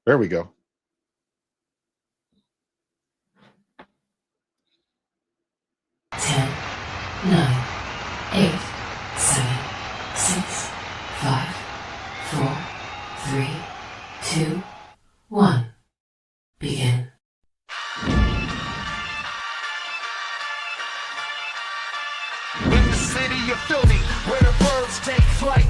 There we go. Ten, 9, 8, 7, 6, 5, 4, 3, 2, 1. Begin. In the city of Philly, where the birds take flight,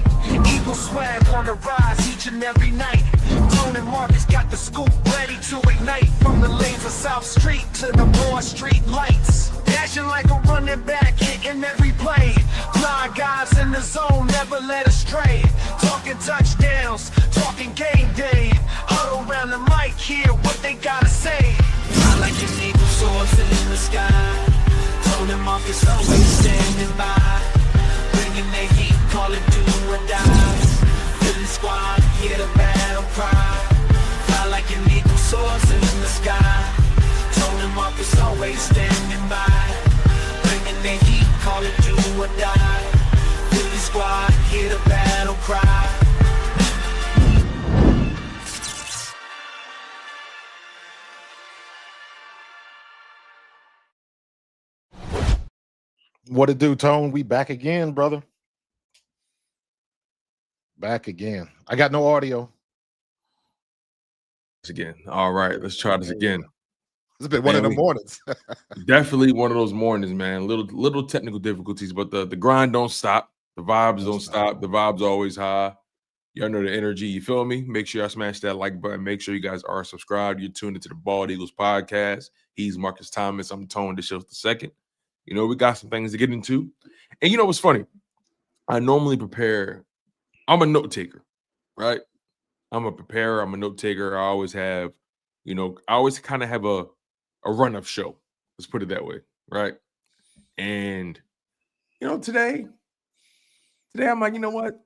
Eagle swag on the rise each and every night. Tone and Markus got the scoop ready to ignite. From the lanes of South Street to the Broad Street lights, dashing like a running back, hitting every play. Fly guys in the zone, never led astray. Talking touchdowns, talking game day. Huddle around the mic, hear what they gotta say. I like an eagle soaring in the sky. Tone and Markus always standing by, bringing the heat, call it do or die. Philly squad, hear the battle cry. Fly like an eagle soaring in the sky. Tone and Markus always standing by, bringing the heat, call it do or die. Philly squad, hear the battle cry. What it do, Tone? We back again, brother. Back again. I got no audio. Again. All right, let's try this again. It's been one of the mornings. Definitely one of those mornings, man. Little technical difficulties, but the grind don't stop. The vibes don't stop. The vibes always high. Y'all know the energy. You feel me? Make sure y'all smash that like button. Make sure you guys are subscribed. You're tuned into the Bald Eagles podcast. He's Markus Thomas. I'm Tone DeShields II. You know, we got some things to get into. And you know what's funny? I normally prepare. I'm a note taker, right? I'm a preparer. I'm a note taker. I always have, I always kind of have a run-up show. Let's put it that way, right? And, today I'm like, you know what?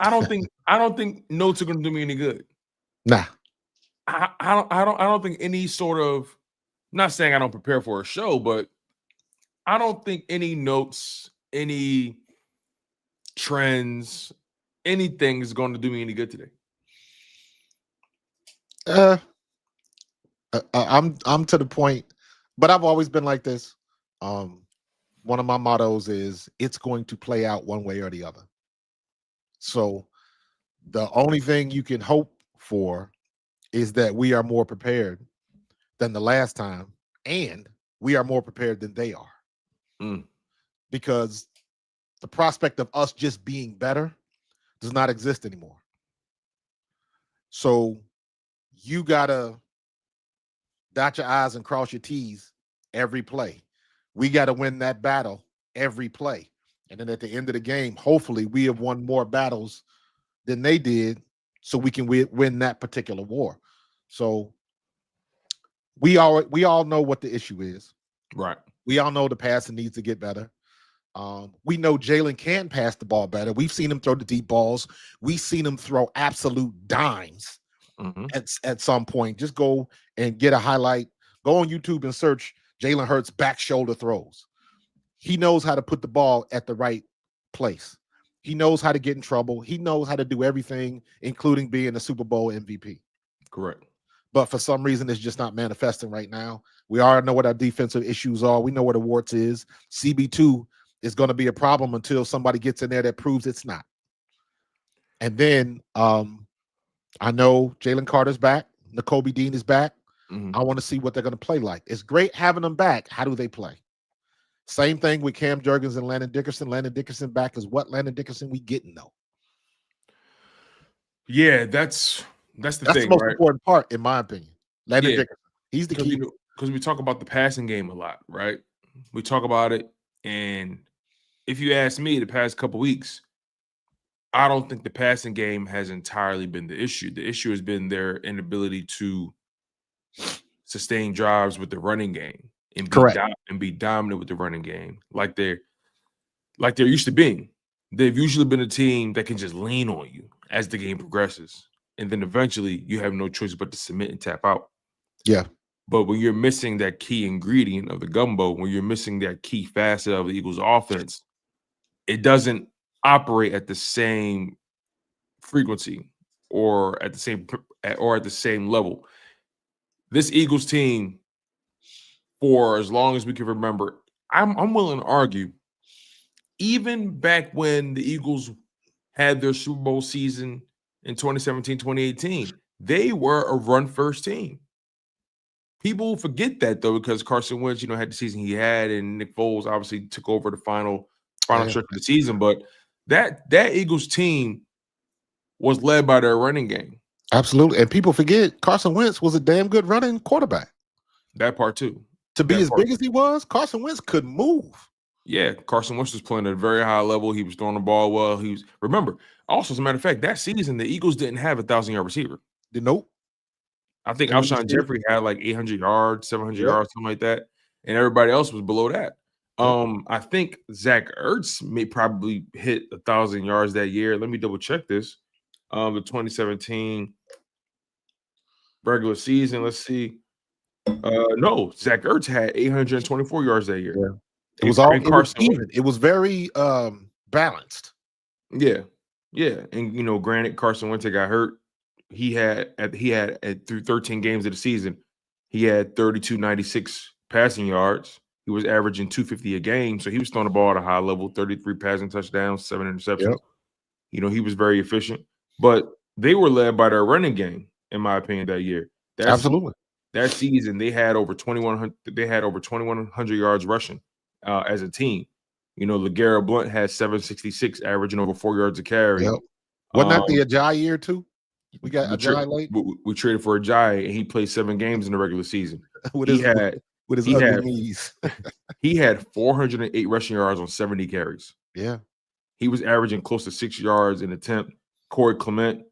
I don't think notes are going to do me any good. Nah. I don't think any sort of, I'm not saying I don't prepare for a show, but I don't think any notes, any trends, anything is going to do me any good today. I'm to the point, but I've always been like this. One of my mottos is it's going to play out one way or the other. So the only thing you can hope for is that we are more prepared than the last time, and we are more prepared than they are. Because the prospect of us just being better does not exist anymore. So you gotta dot your I's and cross your T's every play. We got to win that battle every play. And then at the end of the game, hopefully we have won more battles than they did so we can win that particular war. So we all know what the issue is. Right. We all know the passing needs to get better. We know Jalen can pass the ball better. We've seen him throw the deep balls. We've seen him throw absolute dimes at some point. Just go and get a highlight. Go on YouTube and search Jalen Hurts back shoulder throws. He knows how to put the ball at the right place. He knows how to get in trouble. He knows how to do everything, including being a Super Bowl MVP. Correct. But for some reason, it's just not manifesting right now. We already know what our defensive issues are. We know what the warts is. CB2 is going to be a problem until somebody gets in there that proves it's not. And then I know Jalen Carter's back. Nakobe Dean is back. I want to see what they're going to play like. It's great having them back. How do they play? Same thing with Cam Jurgens and Landon Dickerson. Landon Dickerson back is what Landon Dickerson we getting though. Yeah, that's the thing. The most right? important part, in my opinion. Landon Dickerson. He's the key. Because we talk about the passing game a lot, right? We talk about it, and if you ask me, the past couple weeks, I don't think the passing game has entirely been the issue. The issue has been their inability to sustain drives with the running game and be dominant with the running game, like they're used to being. They've usually been a team that can just lean on you as the game progresses, and then eventually you have no choice but to submit and tap out. Yeah. But when you're missing that key ingredient of the gumbo, when you're missing that key facet of the Eagles' offense, it doesn't operate at the same frequency or at the same at the same level. This Eagles team, for as long as we can remember, I'm willing to argue, even back when the Eagles had their Super Bowl season in 2017, 2018, they were a run-first team. People forget that, though, because Carson Wentz, had the season he had, and Nick Foles obviously took over the final stretch of the season. But that Eagles team was led by their running game. Absolutely. And people forget Carson Wentz was a damn good running quarterback. That part, too. To be as big as he was, Carson Wentz could move. Yeah, Carson Wentz was playing at a very high level. He was throwing the ball well. Remember, also, as a matter of fact, that season, the Eagles didn't have a 1,000-yard receiver. Nope. I think Alshon Jeffrey had like 800 yards, 700 yards, something like that. And everybody else was below that. I think Zach Ertz may probably hit 1,000 yards that year. Let me double check this. The 2017 regular season. Let's see. No, Zach Ertz had 824 yards that year. Yeah. It was even. It was very balanced. Yeah. And granted, Carson Wentz got hurt. He had through 13 games of the season, he had 3,296 passing yards. He was averaging 250 a game, so he was throwing the ball at a high level, 33 passing touchdowns, 7 interceptions. Yep. He was very efficient. But they were led by their running game, in my opinion, that year. Absolutely. That season, they had over 2,100. They had over 2,100 yards rushing as a team. LeGarrette Blount had 766, averaging over 4 yards a carry. Yep. Wasn't that the Ajayi year too? We got Ajayi late. We traded for Ajayi, and he played 7 games in the regular season. with his ugly knees. He had 408 rushing yards on 70 carries. Yeah. He was averaging close to 6 yards an attempt. Corey Clement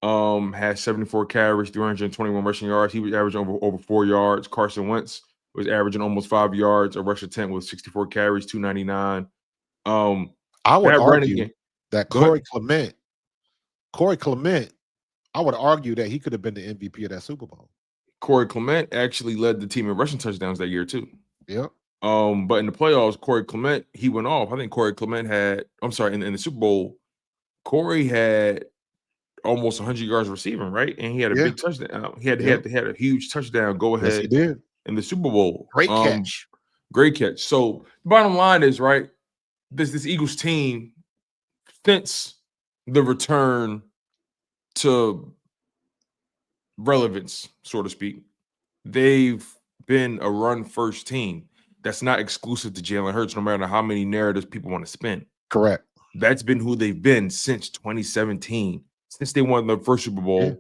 had 74 carries, 321 rushing yards. He was averaging over 4 yards. Carson Wentz was averaging almost 5 yards a rush attempt with 64 carries, 299. I would argue that Corey Clement, I would argue that he could have been the MVP of that Super Bowl. Corey Clement actually led the team in rushing touchdowns that year too. Yep. But in the playoffs, Corey Clement, he went off. I think Corey Clement in the Super Bowl, Corey had almost 100 yards receiving, right? And he had a big touchdown. He had a huge touchdown go ahead. Yes, he did. In the Super Bowl. Great catch. Great catch. So the bottom line is, right, this Eagles team, since the return to relevance, so to speak, they've been a run-first team. That's not exclusive to Jalen Hurts, no matter how many narratives people want to spin. Correct. That's been who they've been since 2017, since they won the first Super Bowl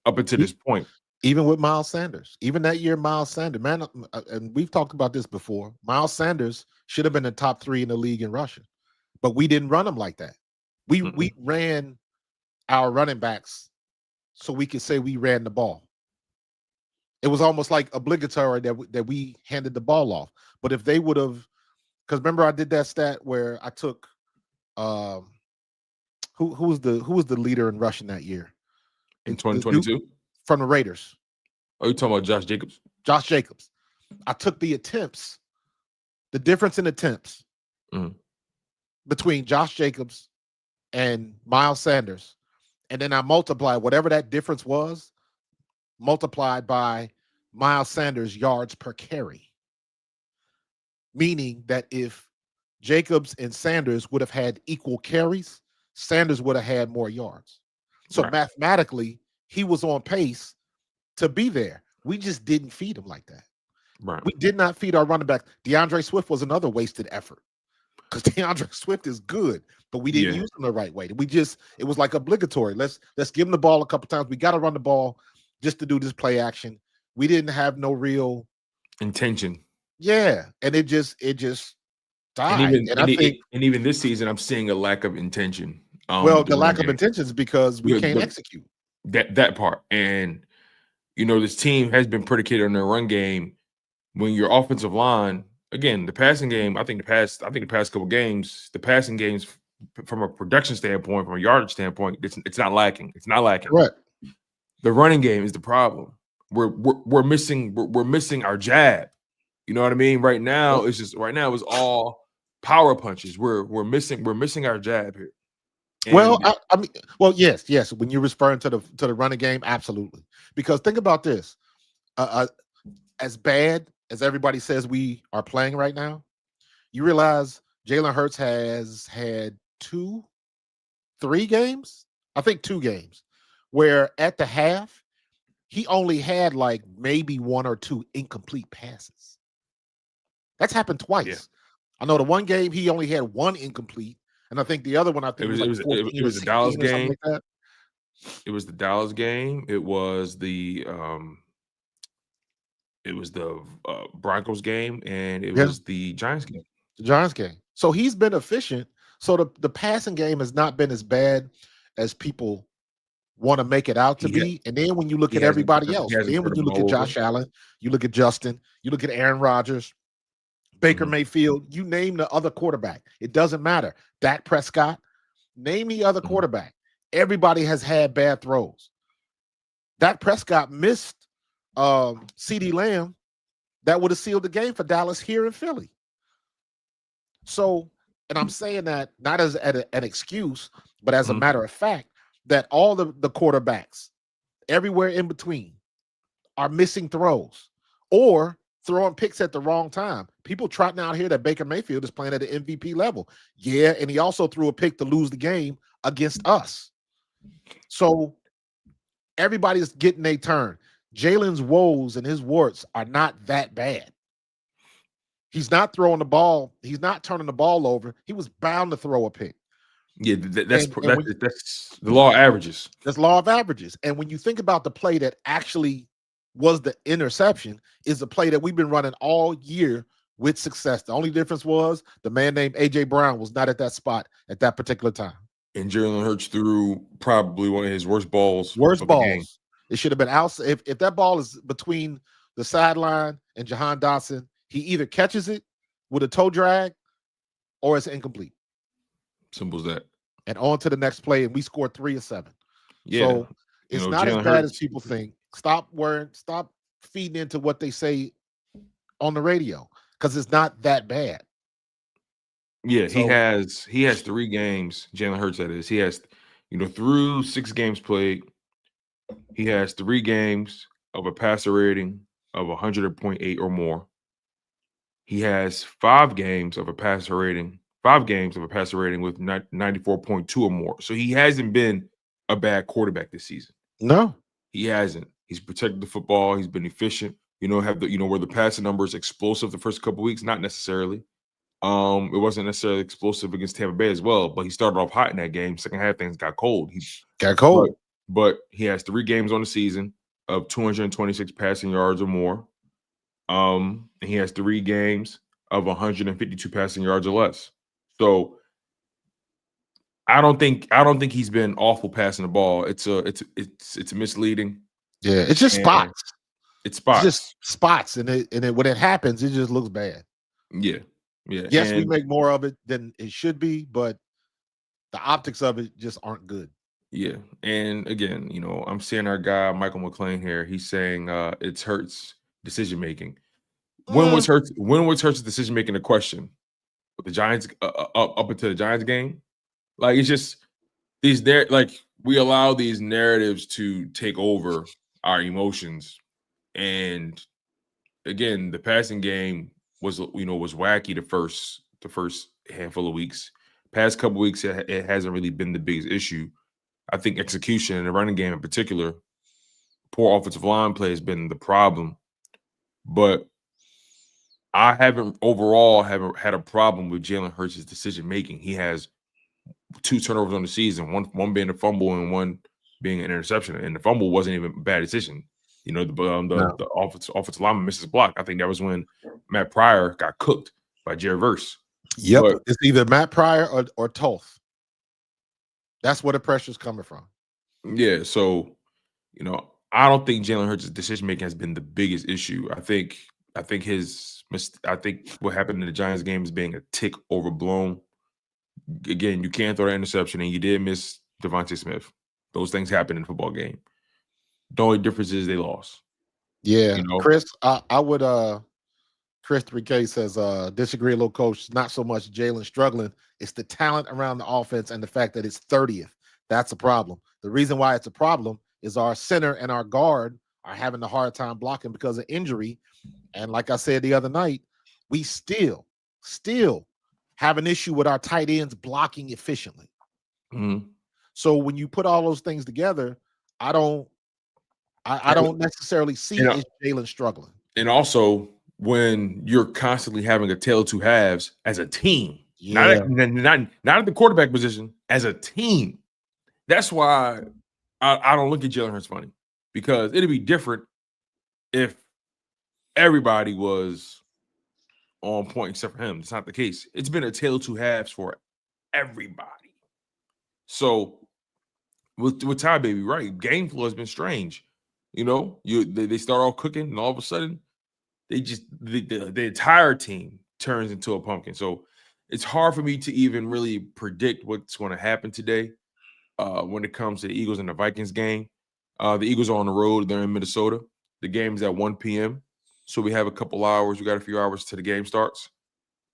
up until this point. Even with Miles Sanders, even that year, Miles Sanders, man, and we've talked about this before. Miles Sanders should have been the top 3 in the league in rushing, but we didn't run him like that. We ran our running backs so we could say we ran the ball. It was almost like obligatory that we handed the ball off. But if they would have, because remember I did that stat where I took who was the leader in rushing that year in 2022 from the Raiders. Oh, you talking about Josh Jacobs? Josh Jacobs. I took the attempts, the difference in attempts between Josh Jacobs and Miles Sanders, and then I multiplied whatever that difference was, multiplied by Miles Sanders' yards per carry. Meaning that if Jacobs and Sanders would have had equal carries, Sanders would have had more yards. So mathematically, he was on pace to be there. We just didn't feed him like that. Right. We did not feed our running back. DeAndre Swift was another wasted effort because DeAndre Swift is good, but we didn't use him the right way. It was like obligatory. Let's give him the ball a couple times. We got to run the ball just to do this play action. We didn't have no real intention. Yeah, and it just died. And even this season, I'm seeing a lack of intention. The lack of intention is because we can't execute that part. And this team has been predicated on their run game. When your offensive line, again, the passing game, I think the past couple games, the passing games from a production standpoint, from a yardage standpoint, it's not lacking. It's not lacking. Right. The running game is the problem. We're missing our jab. You know what I mean? Right now, it's all power punches. We're missing our jab here. Well, And I mean, well, yes. When you're referring to the running game, absolutely. Because think about this: as bad as everybody says we are playing right now, you realize Jalen Hurts has had 3 games, I think 2 games, where at the half he only had like maybe 1 or 2 incomplete passes. That's happened yeah, twice. I know the one game he only had 1 incomplete, and I think the other one it was was it like was it, 14 it or was the Dallas 16 or something game. like that. It was the Dallas game. It was the Broncos game, and it Yeah, was the Giants game. the Giants game. So he's been efficient. So the passing game has not been as bad as people want to make it out to He ha- be. And then when you look he at hasn't everybody else, he hasn't then when turned you the look at ball over. Josh Allen, you look at Justin, you look at Aaron Rodgers, Baker Mhm, Mayfield, you name the other quarterback. It doesn't matter. Dak Prescott, name the other mhm. quarterback. Everybody has had bad throws. Dak Prescott missed CD Lamb that would have sealed the game for Dallas here in Philly. So, and I'm saying that not as an excuse, but as a Mhm. matter of fact, that all the quarterbacks everywhere in between are missing throws or throwing picks at the wrong time. People trotting out here that Baker Mayfield is playing at the MVP level. Yeah, and he also threw a pick to lose the game against us. So everybody's getting a turn. Jalen's woes and his warts are not that bad. He's not throwing the ball. He's not turning the ball over. He was bound to throw a pick. Yeah, And when that's the law of averages. there's law of averages. And when you think about the play that actually was the interception, is the play that we've been running all year with success. The only difference was the man named AJ Brown was not at that spot at that particular time. And Jalen Hurts threw probably one of his worst balls Worst of the game. balls. It should have been out. If that ball is between the sideline and Jahan Dotson, he either catches it with a toe drag or it's incomplete. Simple as that. And on to the next play, and we scored 3 of 7. Yeah, So it's not as Jalen bad as Hurts. people think. Stop feeding into what they say on the radio because it's not that bad. Yeah, So he has 3 games. Jalen Hurts, that is. He has, through 6 games played, he has 3 games of a passer rating of 100.8 or more. He has 5 games of a passer rating with 94.2 or more. So he hasn't been a bad quarterback this season. no, He hasn't. He's protected the football. He's been efficient. Were the passing numbers explosive the first couple weeks? Not necessarily. It wasn't necessarily explosive against Tampa Bay as well, but he started off hot in that game. Second half, things got cold. got cold. But he has 3 games on the season of 226 passing yards or more. And he has 3 games of 152 passing yards or less. So I don't think he's been awful passing the ball. It's misleading. Yeah, it's just And spots. It's It's spots. just spots, and it when it happens, it just looks bad. Yeah. Yeah. Yes, we And make more of it than it should be, but the optics of it just aren't good. yeah. And again, I'm seeing our guy Michael McLean here. He's saying it's Hurts decision making. When was Hurts decision making a question? With the Giants up until the Giants game? Like, it's just we allow these narratives to take over our emotions. And again, the passing game was wacky the first handful of weeks. Past couple weeks, it hasn't really been the biggest issue. I think execution in the running game in particular, poor offensive line play has been the problem. But I haven't had a problem with Jalen Hurts' decision making. He has 2 turnovers on the season, one being a fumble and one being an interception. And the fumble wasn't even a bad decision. No. The offensive lineman misses block. I think that was when Matt Pryor got cooked by Jerry Verse. Yep, But it's either Matt Pryor or Toth. That's where the pressure's coming from. yeah, so I don't think Jalen Hurts' decision making has been the biggest issue. I think what happened in the Giants game is being a tick overblown. Again, you can't throw that interception, and you did miss Devontae Smith. Those things happen in a football game. The only difference is they lost. Yeah, Chris, I would Chris 3K says, disagree a little, coach. Not so much Jalen struggling. It's the talent around the offense and the fact that it's 30th. That's a problem. The reason why it's a problem is our center and our guard are having a hard time blocking because of injury. And like I said the other night, we still have an issue with our tight ends blocking efficiently. Mhm. So when you put all those things together, I don't necessarily see Jalen struggling. And also, when you're constantly having a tale of two halves as a team, not at the quarterback position, as a team, that's why I don't look at Jalen Hurts funny, because it'd be different if everybody was on point except for him. It's not the case. It's been a tale of two halves for everybody. So with Ty Baby, right? Game flow has been strange. You know, they start off cooking, and all of a sudden, they just the entire team turns into a pumpkin. So it's hard for me to even really predict what's going to happen today when it comes to the Eagles and the Vikings game. The Eagles are on the road. They're in Minnesota. The game is at 1 p.m. So we have a couple hours. We got a few hours till the game starts.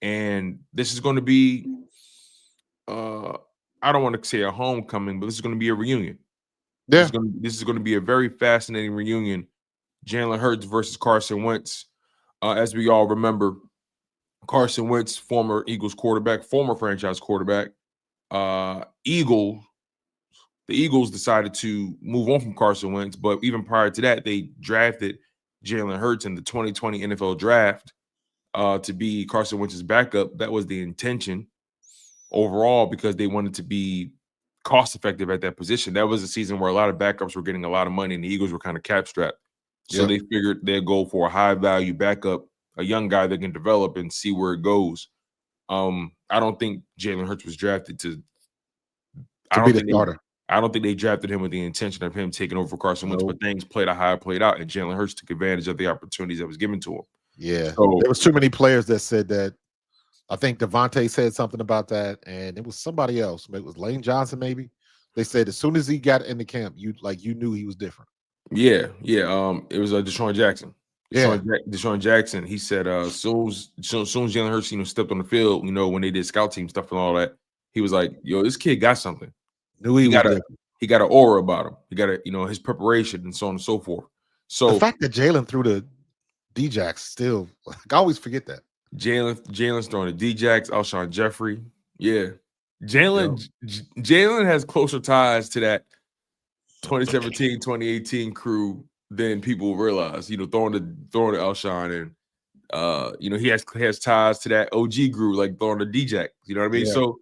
And this is going to be, I don't want to say a homecoming, but this is going to be a reunion. Yeah. This is going to be a very fascinating reunion. Jalen Hurts versus Carson Wentz. As we all remember, Carson Wentz, former Eagles quarterback, former franchise quarterback. The Eagles decided to move on from Carson Wentz, but even prior to that, they drafted Jalen Hurts in the 2020 NFL draft to be Carson Wentz's backup. That was the intention overall, because they wanted to be cost effective at that position. That was a season where a lot of backups were getting a lot of money, and the Eagles were kind of cap strapped. So they figured they'd go for a high value backup, a young guy that can develop and see where it goes. I don't think Jalen Hurts was drafted to be the starter. I don't think they drafted him with the intention of him taking over for Carson Wentz, but things played out how it played out, and Jalen Hurts took advantage of the opportunities that was given to him. Yeah. So there was too many players that said that. I think Devontae said something about that, and it was somebody else. It was Lane Johnson, maybe. They said as soon as he got in the camp, you knew he was different. Yeah. It was Deshaun Jackson. Yeah. Deshaun Jackson. He said, soon as Jalen Hurts, stepped on the field, when they did scout team stuff and all that, he was like, "Yo, this kid got something. He got an aura about him. He got his preparation and so on and so forth." So the fact that Jalen threw the D-Jacks still, I always forget that. Jalen's throwing the D-Jacks, Alshon Jeffrey. Yeah. Jalen has closer ties to that 2017, 2018 crew than people realize. Throwing the Alshon, and he has ties to that OG crew, like throwing the D-Jack. You know what I mean? Yeah. So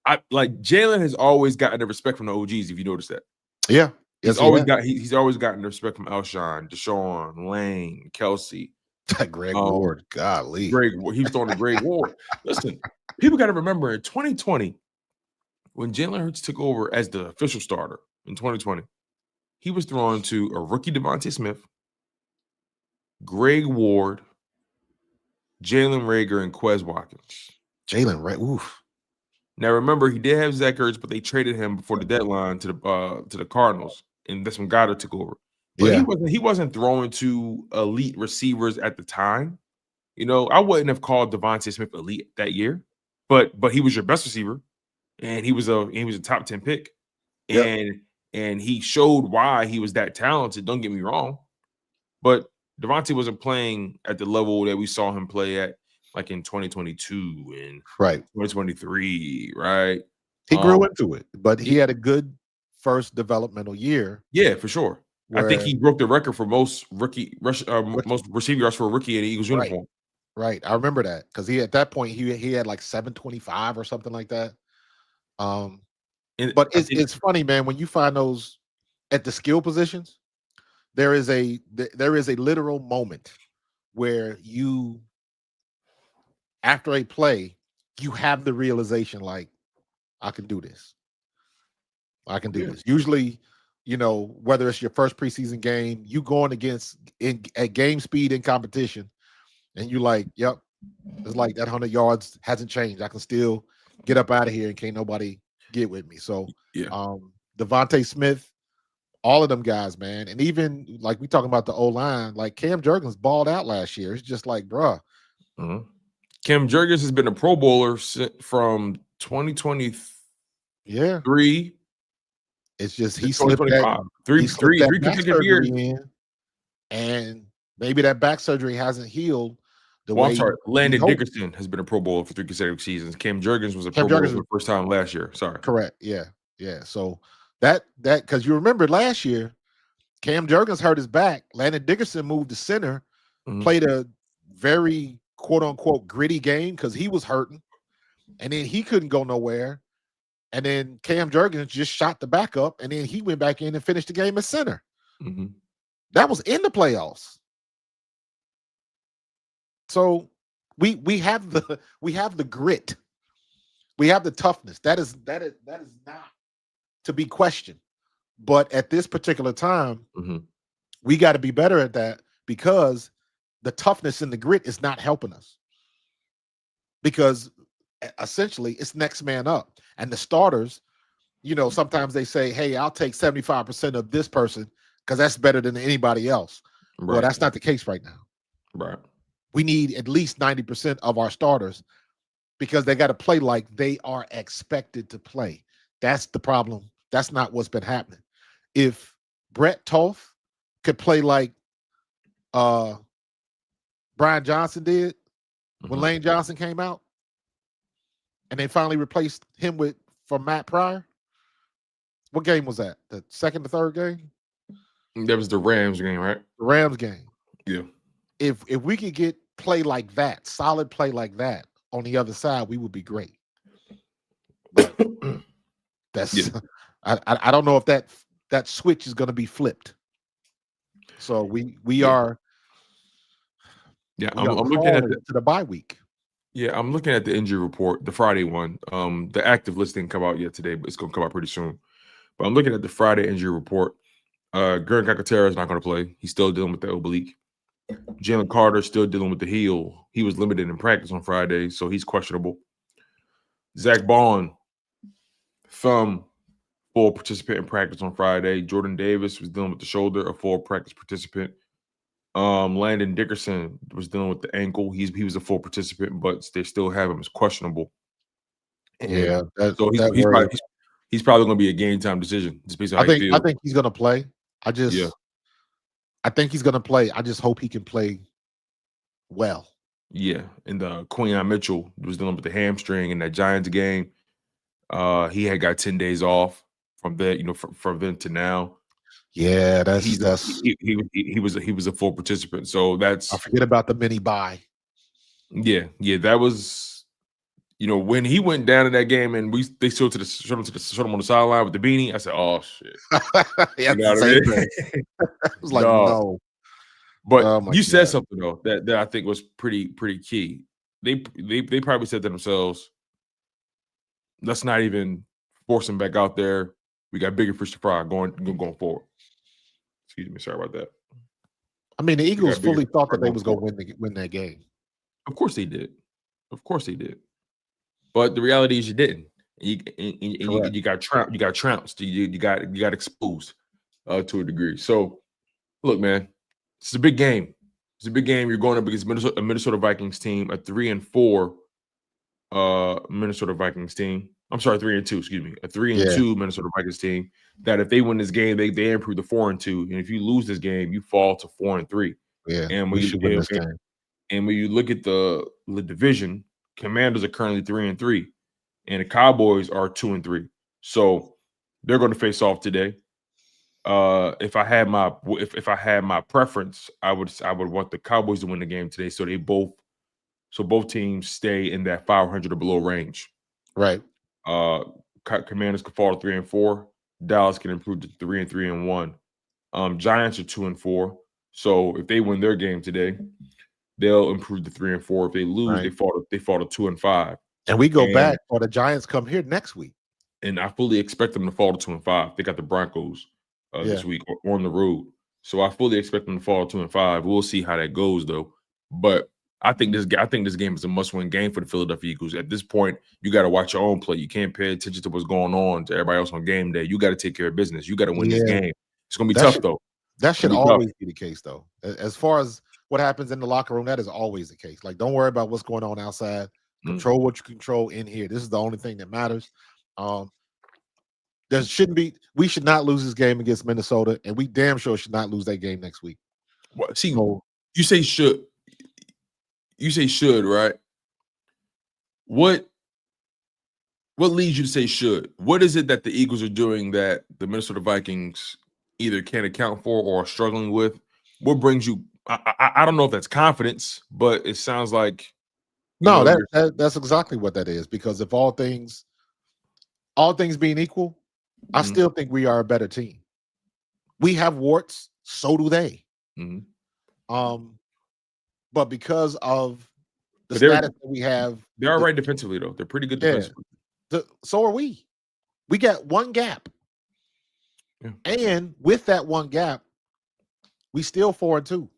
Jalen has always gotten the respect from the OGs, if you notice that. Yeah. He's always gotten the respect from Alshon, Deshaun, Lane, Kelsey. Greg Ward, golly. He's throwing to Greg Ward. Listen, people got to remember in 2020, when Jalen Hurts took over as the official starter in 2020, he was throwing to a rookie Devontae Smith, Greg Ward, Jalen Reagor, and Quez Watkins. Oof. Now remember, he did have Zach Ertz, but they traded him before the deadline to the Cardinals, and that's when Goddard took over. But he wasn't throwing to elite receivers at the time. I wouldn't have called Devontae Smith elite that year, but he was your best receiver, and he was a top 10 pick, and he showed why he was that talented. Don't get me wrong, but Devontae wasn't playing at the level that we saw him play at, like in 2022 and 2023, right? He grew into it, but he had a good first developmental year. Yeah, for sure. I think he broke the record for most most receiving yards for a rookie in the Eagles uniform. Right. I remember that because at that point he had like 725 or something like that. But it's funny, man, when you find those at the skill positions, there is a literal moment where you, after a play, you have the realization, like, I can do this. I can do this. Usually, whether it's your first preseason game, you going against at game speed in competition, and you like, yep, it's like that 100 yards hasn't changed. I can still get up out of here and can't nobody get with me. So, Devontae Smith, all of them guys, man, and even like we talking about the O-line, like Cam Jurgens balled out last year. It's just like, bruh, Mhm. Cam Jurgens has been a Pro Bowler from 2023 Yeah, to it's just he slipped that 2025. Three, three, back three consecutive surgery years. in, and maybe that back surgery hasn't healed the Well, I'm way sorry. we Landon hoped. Dickerson has been a Pro Bowler for 3 consecutive seasons. Cam Jurgens was a Cam Pro Bowler Jurgens for was the first time last year. Sorry. correct. Yeah, yeah. So that because you remember last year, Cam Jurgens hurt his back. Landon Dickerson moved to center, Mhm. played a very quote unquote gritty game because he was hurting, and then he couldn't go nowhere. And then Cam Jurgens just shot the back up, and then he went back in and finished the game at center. Mhm. That was in the playoffs. So we have the grit, we have the toughness. That is not to be questioned. But at this particular time, Mhm. we got to be better at that because the toughness and the grit is not helping us. Because essentially it's next man up, and the starters, sometimes they say, "Hey, I'll take 75% of this person because that's better than anybody else." Well, Right. that's not the case right now. Right. We need at least 90% of our starters because they got to play like they are expected to play. That's the problem. That's not what's been happening. If Brett Toth could play like Brian Johnson did when Mhm. Lane Johnson came out, and they finally replaced him for Matt Pryor. What game was that? The second or third game? That was the Rams game, right? The Rams game. Yeah. If we could get play like that, solid play like that on the other side, we would be great. But that's Yeah. I don't know if that switch is going to be flipped. So we Yeah. are I'm looking at to the bye week. I'm looking at the injury report, the Friday one. The active list didn't come out yet today, but it's gonna come out pretty soon. But I'm looking at the Friday injury report. Gurren Kakatera is not gonna play. He's still dealing with the oblique. Jalen Carter still dealing with the heel. He was limited in practice on Friday, so he's questionable. Zach Bond, thumb, full participant in practice on Friday. Jordan Davis was dealing with the shoulder, a full practice participant. Landon Dickerson was dealing with the ankle. He was a full participant, but they still have him as questionable. Yeah, And so that worries. he's probably going to be a game time decision just based on how he feels. I think he's going to play. I think he's going to play. I just hope he can play well. Yeah, and Quinyon Mitchell was dealing with the hamstring in that Giants game. He had got 10 days off from that, from then to now. Yeah, He was a full participant. So I that's forget about the mini bye. yeah. That was when he went down in that game and they showed him on the sideline with the beanie. I said, "Oh shit!" Yeah, You know what I mean? I was like, Dog. no. But Oh my you said God. something though that I think was pretty key. They probably said to themselves, "Let's not even force him back out there. We got bigger fish to fry going forward." Excuse me, sorry about that. I mean, the Eagles got bigger fully thought that they going was going forward. to win that game. Of course they did. But the reality is you didn't. You got trounced. You got exposed to a degree. So look, man, it's a big game. It's a big game. You're going up against a Minnesota Vikings team, a 3-4 Minnesota Vikings team. I'm sorry, 3-2. Excuse me, a 3-2 Minnesota Vikings team. That if they win this game, they improve to 4-2, and if you lose this game, you fall to 4-3. Yeah, And we should win this game. And when you look at the division, Commanders are currently 3-3, and the Cowboys are 2-3. So they're going to face off today. If I had my preference, I would want the Cowboys to win the game today, so both teams stay in that 500 or below range. Right. Commanders can fall to 3-4. Dallas can improve to 3-3-1. Giants are 2-4. So if they win their game today, they'll improve to 3-4. If they lose, they fall to 2-5. And we go back, or the Giants come here next week. And I fully expect them to fall to 2-5. They got the Broncos this week on the road. So I fully expect them to fall to 2-5. We'll see how that goes, though. But I think this game is a must-win game for the Philadelphia Eagles. At this point, you got to watch your own play. You can't pay attention to what's going on to everybody else on game day. You got to take care of business. You got to win this game. It's going to be tough, though. That should always be the case, though. As far as what happens in the locker room. That is always the case. Like, don't worry about what's going on outside. Control what you control in here. This is the only thing that matters. We should not lose this game against Minnesota, and we damn sure should not lose that game next week. What? See, you say should. You say should, right? What leads you to say should? What is it that the Eagles are doing that the Minnesota Vikings either can't account for or are struggling with? What brings you? I don't know if that's confidence, but it sounds like that's exactly what that is. Because if all things being equal, I still think we are a better team. We have warts, so do they. But because of the status that we have, they're all right defensively, though. They're pretty good defensively. So are we. We got one gap. Yeah. And with that one gap, we still 4-2.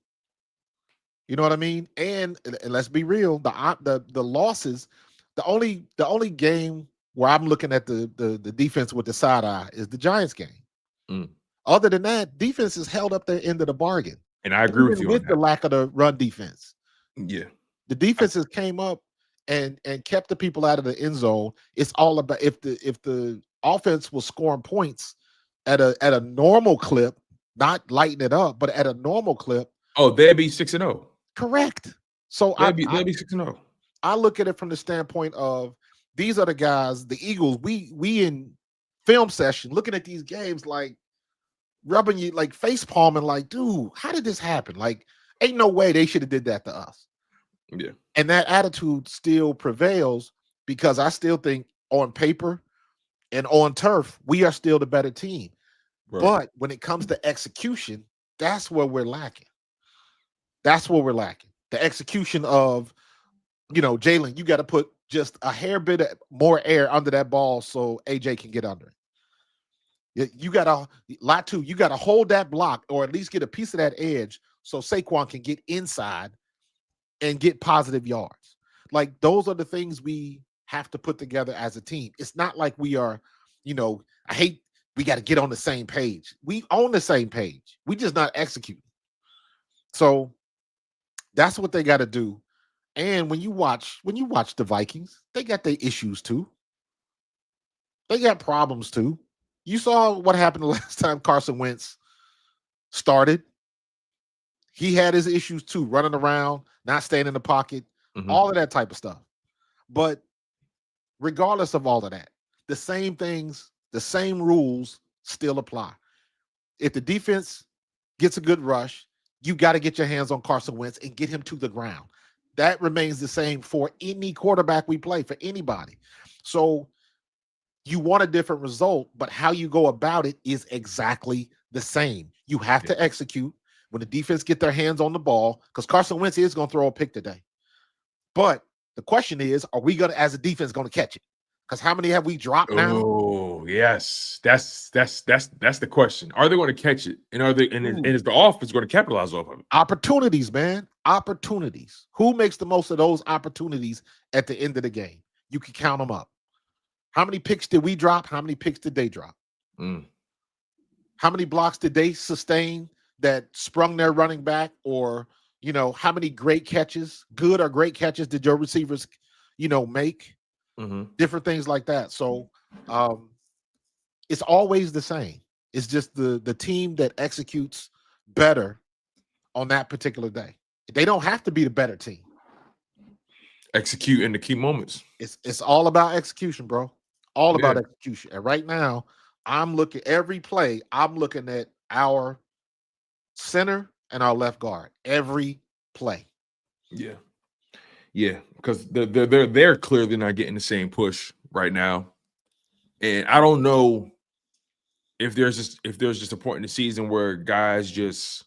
You know what I mean? And let's be real, the losses, the only game where I'm looking at the defense with the side eye is the Giants game. Other than that, defense has held up their end of the bargain. And I agree with you with the lack of the run defense. Yeah. The defenses came up and kept the people out of the end zone. It's all about if the offense was scoring points at a normal clip, not lighting it up, but at a normal clip. Oh, they'd be 6-0. Correct. So they'd be 6-0. I look at it from the standpoint of these are the guys, the Eagles. We in film session looking at these games like rubbing you, like face palming, like, dude, how did this happen? Like, ain't no way they should have did that to us. Yeah. And that attitude still prevails because I still think on paper and on turf, we are still the better team. Right. But when it comes to execution, that's where we're lacking. That's where we're lacking. The execution of, Jalen, you got to put just a hair bit more air under that ball so AJ can get under it. You got to hold that block or at least get a piece of that edge so Saquon can get inside and get positive yards. Like, those are the things we have to put together as a team. It's not like we are, we got to get on the same page. We on the same page. We just not executing. So that's what they got to do. And when you watch the Vikings, they got their issues too. They got problems too. You saw what happened the last time Carson Wentz started. He had his issues too, running around, not staying in the pocket, all of that type of stuff. But regardless of all of that, the same things, the same rules still apply. If the defense gets a good rush, you got to get your hands on Carson Wentz and get him to the ground. That remains the same for any quarterback we play, for anybody. So you want a different result, but how you go about it is exactly the same. You have to execute when the defense get their hands on the ball, because Carson Wentz is going to throw a pick today. But the question is, are we going to, as a defense, going to catch it? Because how many have we dropped now? Oh, yes. That's the question. Are they going to catch it? And is the offense going to capitalize off of it? Opportunities, man. Opportunities. Who makes the most of those opportunities at the end of the game? You can count them up. How many picks did we drop? How many picks did they drop? How many blocks did they sustain that sprung their running back? Or, how many great catches, good or great catches did your receivers, make? Different things like that. So it's always the same. It's just the team that executes better on that particular day. They don't have to be the better team. Execute in the key moments. It's all about execution, bro. All about execution. And right now, I'm looking every play. I'm looking at our center and our left guard every play. Yeah, because they're clearly not getting the same push right now, and I don't know if there's just a point in the season where guys just,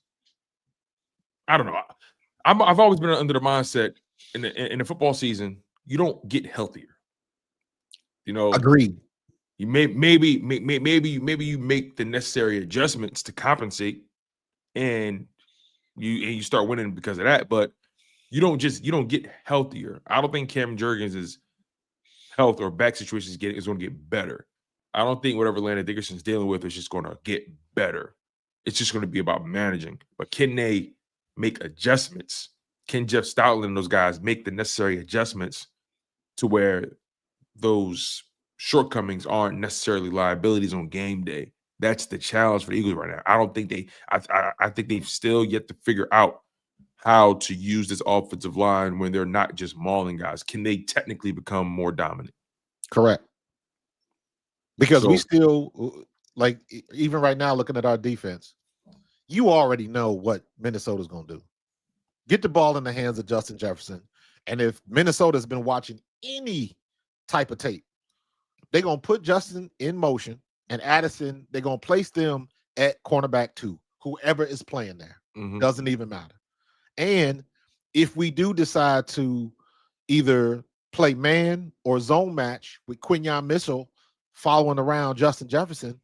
I don't know. I've always been under the mindset in the football season, you don't get healthier. Agreed. You maybe you make the necessary adjustments to compensate, and you start winning because of that, but you don't get healthier. I don't think Cam Jurgens' health or back situation is going to get better. I don't think whatever Landon Dickerson's dealing with is just going to get better. It's just going to be about managing. But can they make adjustments? Can Jeff Stoutland and those guys make the necessary adjustments to where those shortcomings aren't necessarily liabilities on game day? That's the challenge for the Eagles right now. I don't think I think they've still yet to figure out how to use this offensive line when they're not just mauling guys. Can they technically become more dominant? Correct. Because we So- still, like, even right now, looking at our defense, you already know what Minnesota's going to do. Get the ball in the hands of Justin Jefferson. And if Minnesota's been watching any type of tape, they're going to put Justin in motion, and Addison, they're going to place them at cornerback 2, whoever is playing there. Doesn't even matter. And if we do decide to either play man or zone match with Quinyon Mitchell following around Justin Jefferson,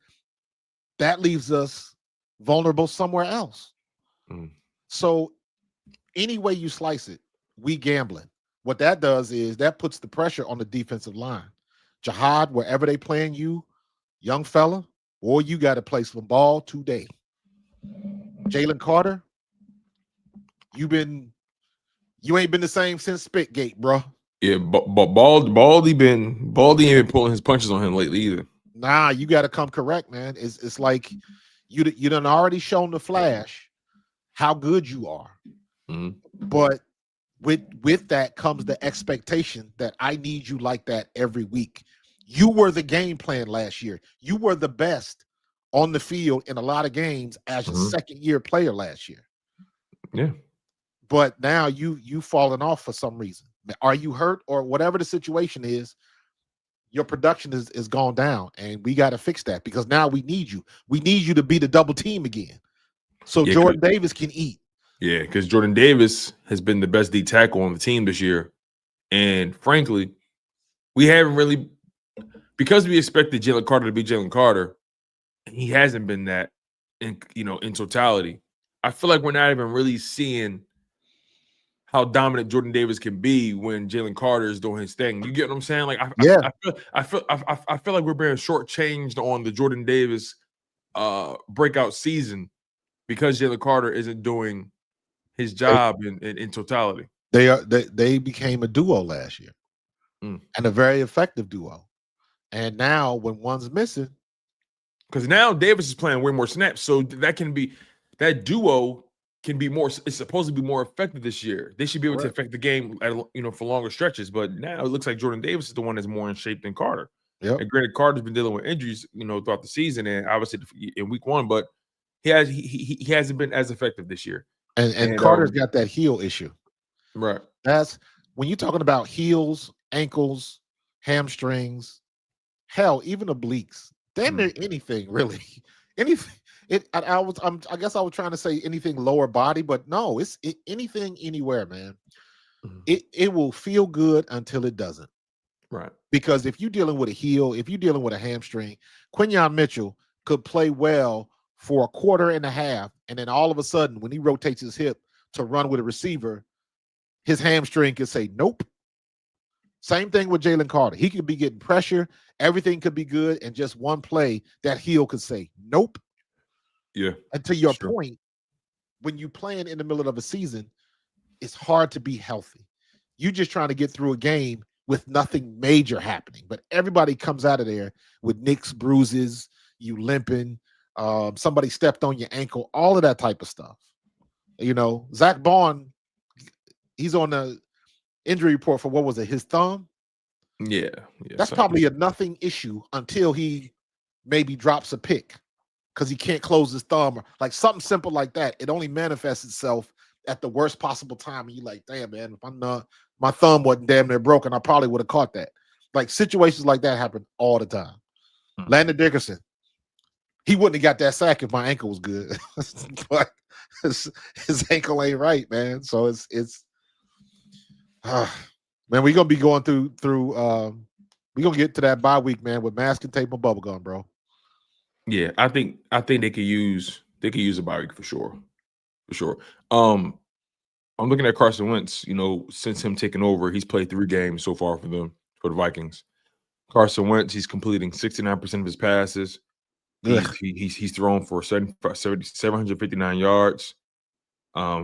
that leaves us vulnerable somewhere else. So any way you slice it, we gambling. What that does is that puts the pressure on the defensive line. Jihaad, wherever they playing you, young fella, or you got to play some ball today. Jalen Carter, you ain't been the same since Spitgate, bro. Yeah, but Baldy ain't been pulling his punches on him lately either. Nah, you got to come correct, man. It's like you done already shown the flash how good you are, but with that comes the expectation that I need you like that every week. You were the game plan last year. You were the best on the field in a lot of games as a second-year player last year. Yeah. But now you fallen off for some reason. Are you hurt or whatever the situation is? Your production is gone down, and we got to fix that because now we need you. We need you to be the double team again, so Jordan Davis can eat. Yeah, because Jordan Davis has been the best D tackle on the team this year, and frankly, we haven't really, because we expected Jalen Carter to be Jalen Carter, he hasn't been that in totality. I feel like we're not even really seeing how dominant Jordan Davis can be when Jalen Carter is doing his thing. You get what I'm saying? Like, I feel like we're being shortchanged on the Jordan Davis breakout season because Jalen Carter isn't doing his job in totality. They became a duo last year, and a very effective duo. And now when one's missing, because now Davis is playing way more snaps, so that duo can be more. It's supposed to be more effective this year. They should be able to affect the game, for longer stretches. But now it looks like Jordan Davis is the one that's more in shape than Carter. Yep. And granted, Carter's been dealing with injuries, throughout the season, and obviously in week 1, but he hasn't been as effective this year. And Carter's got that heel issue. Right. That's when you're talking about heels, ankles, hamstrings, hell, even obliques. Damn near anything, really. Anything. I guess I was trying to say anything lower body, but no, it's anything anywhere, man. It will feel good until it doesn't. Right. Because if you're dealing with a heel, if you're dealing with a hamstring, Quinyon Mitchell could play well for a quarter and a half, and then all of a sudden, when he rotates his hip to run with a receiver, his hamstring could say nope. Same thing with Jalen Carter. He could be getting pressure, everything could be good, and just one play, that heel could say nope. Yeah. And to your point, when you playing in the middle of a season, it's hard to be healthy. You're just trying to get through a game with nothing major happening, but everybody comes out of there with nicks, bruises, you limping, somebody stepped on your ankle, all of that type of stuff. Zach Bond, he's on the injury report for, what was it, his thumb? Yeah. That's probably a nothing issue until he maybe drops a pick because he can't close his thumb, or like something simple like that. It only manifests itself at the worst possible time. And you're like, damn, man, if my thumb wasn't damn near broken, I probably would have caught that. Like situations like that happen all the time. Landon Dickerson, he wouldn't have got that sack if my ankle was good, but his ankle ain't right, man. So it's man, we're gonna be going through. We're gonna get to that bye week, man, with masking tape and bubble gum, bro. Yeah, I think they could use a bye week for sure. I'm looking at Carson Wentz. Since him taking over, he's played 3 games so far for the Vikings. Carson Wentz, he's completing 69% of his passes. He's thrown for 759 yards.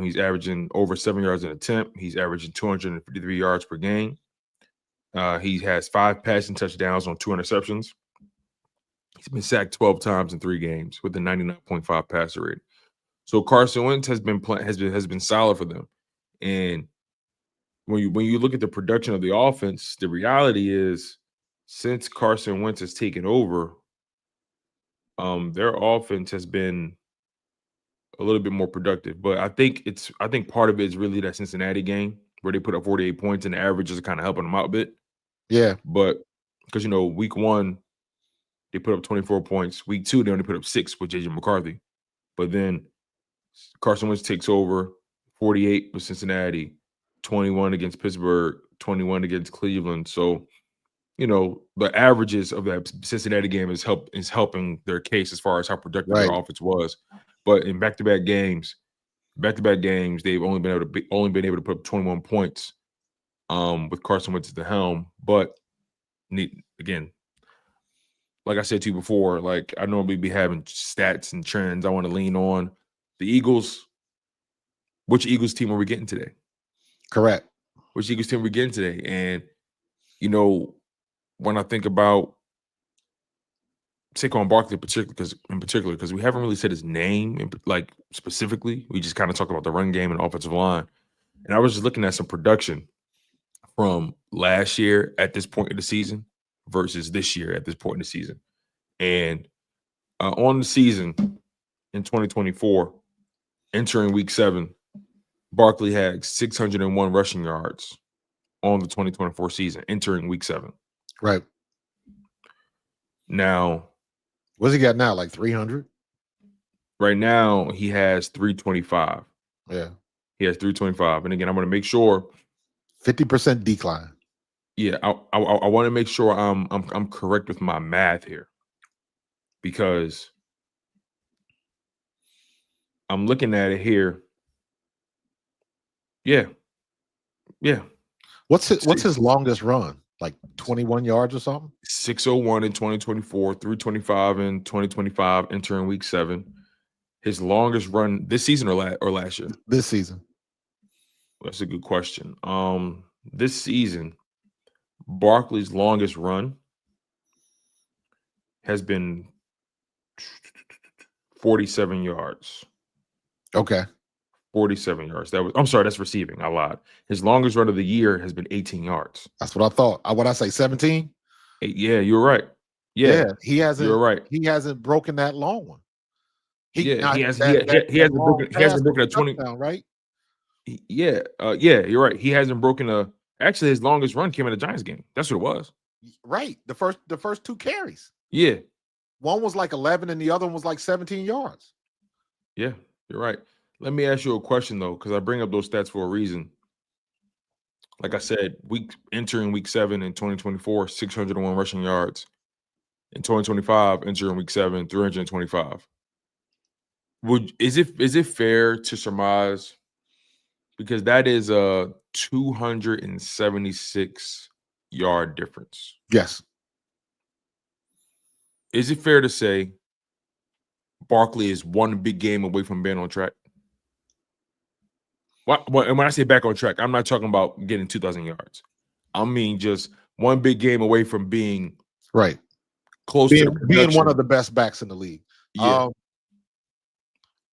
He's averaging over 7 yards an attempt. He's averaging 253 yards per game. He has 5 passing touchdowns on 2 interceptions. He's been sacked 12 times in 3 games with a 99.5 passer rating. So Carson Wentz has been solid for them. And when you look at the production of the offense, the reality is since Carson Wentz has taken over, their offense has been a little bit more productive. But I think part of it is really that Cincinnati game where they put up 48 points and the averages are kind of helping them out a bit. Yeah. But because week 1, they put up 24 points. Week 2, they only put up 6 with J.J. McCarthy. But then Carson Wentz takes over 48 with Cincinnati, 21 against Pittsburgh, 21 against Cleveland. So, the averages of that Cincinnati game is helping their case as far as how productive their offense was. But in back-to-back games, they've only been able to put up 21 points with Carson Wentz at the helm. But again, like I said to you before, like I normally be having stats and trends I want to lean on. The Eagles, which Eagles team are we getting today? Correct. Which Eagles team are we getting today? And, when I think about Saquon Barkley in particular, because we haven't really said his name, specifically. We just kind of talk about the run game and offensive line. And I was just looking at some production from last year at this point in the season versus this year at this point in the season. And on the season in 2024, entering week 7, Barkley had 601 rushing yards on the 2024 season, entering week 7. Right. Now, what's he got now? Like 300? Right now, he has 325. Yeah. He has 325. And again, I'm going to make sure 50% decline. Yeah, I want to make sure I'm correct with my math here, because I'm looking at it here. Yeah. What's his longest run? Like 21 yards or something? 601 in 2024, 325 in 2025, entering week 7. His longest run this season or last year? This season. That's a good question. This season, Barkley's longest run has been 47 yards. Okay. 47 yards. That's receiving. I lied. His longest run of the year has been 18 yards. That's what I thought. What I say, 17? Yeah, you're right. Yeah, he hasn't. You're right. He hasn't broken that long one. He hasn't broken a 20. Right? Yeah, you're right. He hasn't broken a. Actually, his longest run came in the Giants game. That's what it was. Right. The first 2 carries. Yeah. One was like 11 and the other one was like 17 yards. Yeah, you're right. Let me ask you a question, though, because I bring up those stats for a reason. Like I said, entering week 7 in 2024, 601 rushing yards. In 2025, entering week 7, 325. Is it fair to surmise, because that is a 276 yard difference? Yes. Is it fair to say Barkley is one big game away from being on track? And when I say back on track, I'm not talking about getting 2,000 yards. I mean just one big game away from being right, close to being one of the best backs in the league. Yeah.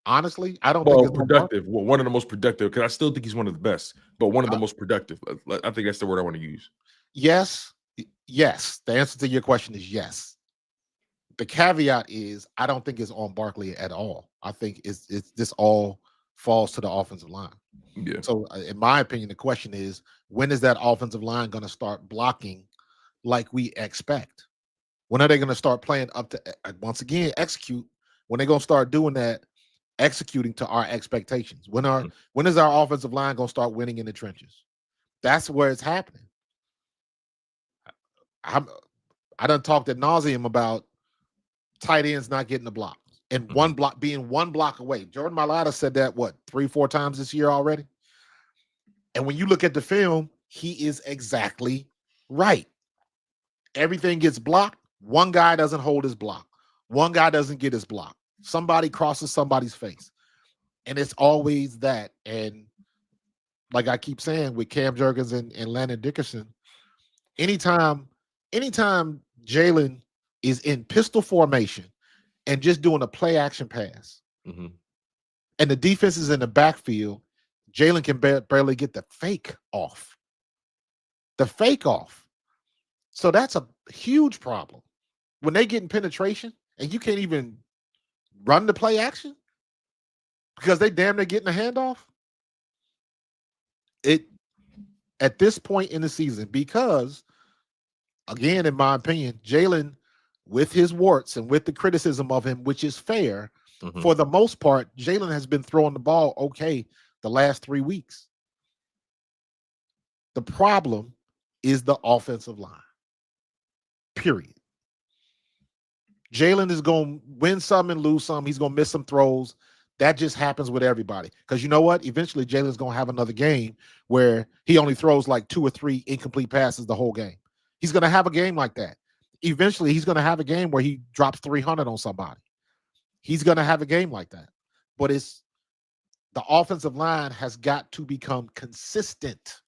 Honestly, I don't think it's productive. One of the most productive, because I still think he's one of the best, but one of the most productive. I think that's the word I want to use. Yes. The answer to your question is yes. The caveat is I don't think it's on Barkley at all. I think it's this all falls to the offensive line. Yeah. So in my opinion, the question is, when is that offensive line going to start blocking like we expect? When are they going to start playing up to, once again, execute? When they're going to start doing that, executing to our expectations? When is our offensive line going to start winning in the trenches? That's where it's happening. I done talked ad nauseum about tight ends not getting the block and one block being one block away. Jordan Mailata said that 3-4 times this year already. And when you look at the film, he is exactly right. Everything gets blocked. One guy doesn't hold his block. One guy doesn't get his block. Somebody crosses somebody's face. And it's always that. And like I keep saying with Cam Jurgens and Landon Dickerson, anytime Jalen is in pistol formation and just doing a play action pass, and the defense is in the backfield, Jalen can barely get the fake off. So that's a huge problem. When they get in penetration and you can't even run the play action because they damn near getting a handoff. At this point in the season, because again, in my opinion, Jalen, with his warts and with the criticism of him, which is fair, for the most part, Jalen has been throwing the ball okay the last 3 weeks. The problem is the offensive line. Period. Jalen is going to win some and lose some. He's going to miss some throws. That just happens with everybody. Because you know what? Eventually, Jalen's going to have another game where he only throws like 2 or 3 incomplete passes the whole game. He's going to have a game like that. Eventually, he's going to have a game where he drops 300 on somebody. He's going to have a game like that. But it's the offensive line has got to become consistent.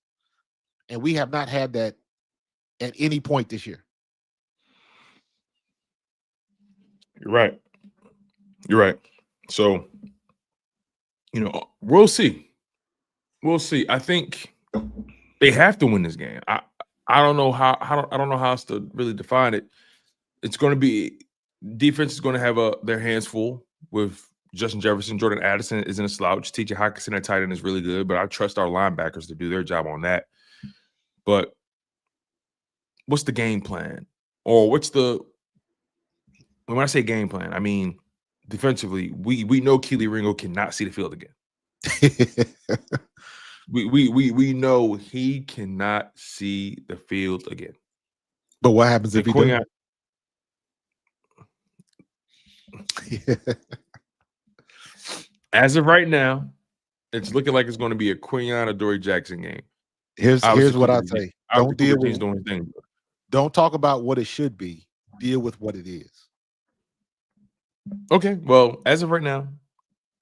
And we have not had that at any point this year. You're right. So, we'll see. I think they have to win this game. I don't know how. I don't know how else to really define it. It's going to be defense is going to have their hands full with Justin Jefferson. Jordan Addison isn't a slouch. T.J. Hockenson at tight end is really good, but I trust our linebackers to do their job on that. But what's the game plan, or when I say game plan, I mean defensively. We know Keely Ringo cannot see the field again. we know he cannot see the field again. But what happens if he does? As of right now, it's looking like it's going to be a Quinyon or Dory Jackson game. Here's what I say. Don't talk about what it should be. Deal with what it is. Okay. Well, as of right now,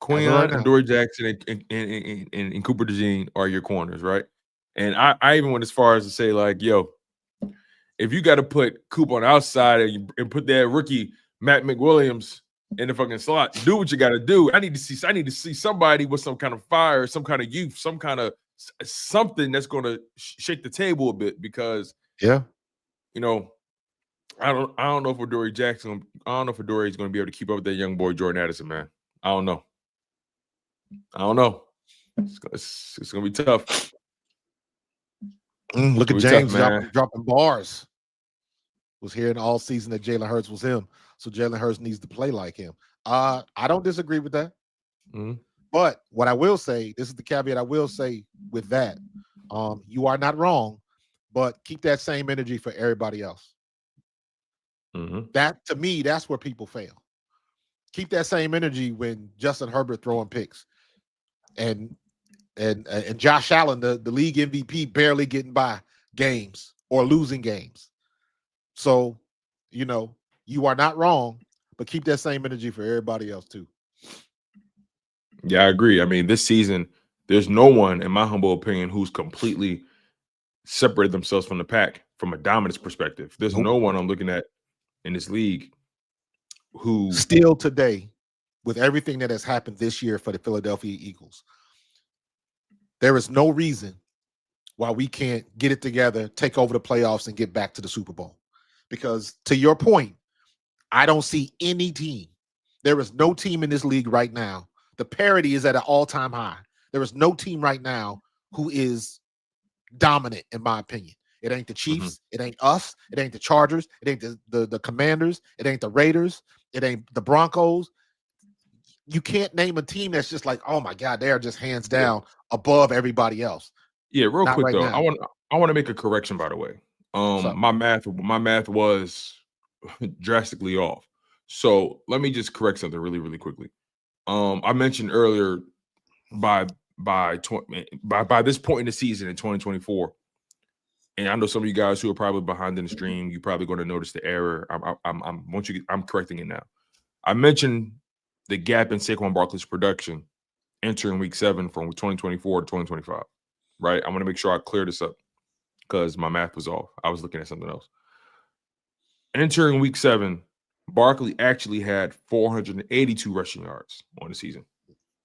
Quinyon and Dory Jackson and Cooper DeJean are your corners, right? And I even went as far as to say, like, yo, if you got to put Coop on the outside and put that rookie Matt McWilliams in the fucking slot, do what you got to do. I need to see somebody with some kind of fire, some kind of youth, some kind of something that's going to shake the table a bit, because I don't know if Dory Jackson. I don't know if Dory is going to be able to keep up with that young boy Jordan Addison, man. I don't know. It's going to be tough. Look at James dropping bars. Was hearing all season that Jalen Hurts was him, so Jalen Hurts needs to play like him. I don't disagree with that. But what I will say, this is the caveat I will say with that. You are not wrong, but keep that same energy for everybody else. That, to me, that's where people fail. Keep that same energy when Justin Herbert throwing picks, and Josh Allen, the league MVP, barely getting by games or losing games. So, you are not wrong, but keep that same energy for everybody else too. Yeah, I agree. I mean, this season, there's no one, in my humble opinion, who's completely separated themselves from the pack from a dominance perspective. There's no one I'm looking at in this league who still today, with everything that has happened this year for the Philadelphia Eagles, there is no reason why we can't get it together, take over the playoffs, and get back to the Super Bowl. Because to your point, I don't see any team. There is no team in this league right now. The parity is at an all-time high. There is no team right now who is dominant, in my opinion. It ain't the Chiefs. It ain't us. It ain't the Chargers. It ain't the Commanders. It ain't the Raiders. It ain't the Broncos. You can't name a team that's just like, oh my God, they are just hands down above everybody else. Yeah, real Not quick right though, now. I want to make a correction, by the way. My math was drastically off. So let me just correct something really, really quickly. I mentioned earlier by this point in the season in 2024. And I know some of you guys who are probably behind in the stream, you're probably going to notice the error. I'm correcting it now. I mentioned the gap in Saquon Barkley's production entering week 7 from 2024 to 2025. Right? I'm going to make sure I clear this up because my math was off. I was looking at something else. Entering week 7, Barkley actually had 482 rushing yards on the season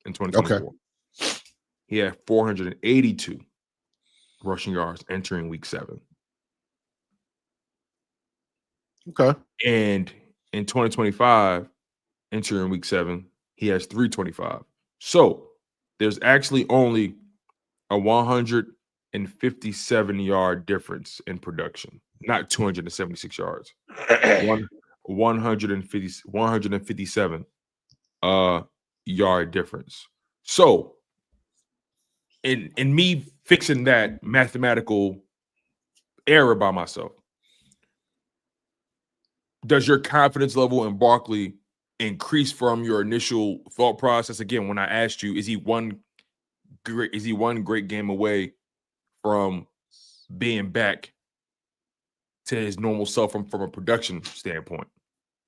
in 2024. Okay. He had 482 rushing yards entering week 7. Okay. And in 2025, entering week 7, he has 325. So there's actually only a 157-yard difference in production, not 276 yards. 157 yard difference. So in me fixing that mathematical error by myself, does your confidence level in Barkley increase from your initial thought process? Again, when I asked you, is he one great game away from being back to his normal self from a production standpoint?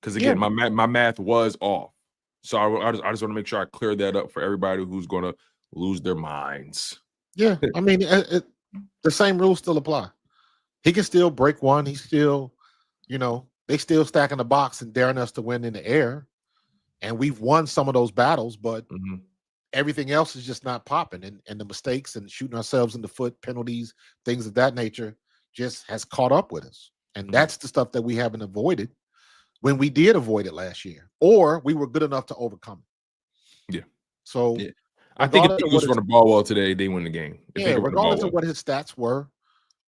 Because again, my math was off. So I just want to make sure I clear that up for everybody who's going to lose their minds. Yeah, I mean, the same rules still apply. He can still break one. He's still, they still stacking the box and daring us to win in the air. And we've won some of those battles, but everything else is just not popping. And the mistakes and shooting ourselves in the foot, penalties, things of that nature just has caught up with us. And that's the stuff that we haven't avoided when we did avoid it last year, or we were good enough to overcome it. Yeah. So I think if the Eagles run the ball well today, they win the game. Regardless of what his stats were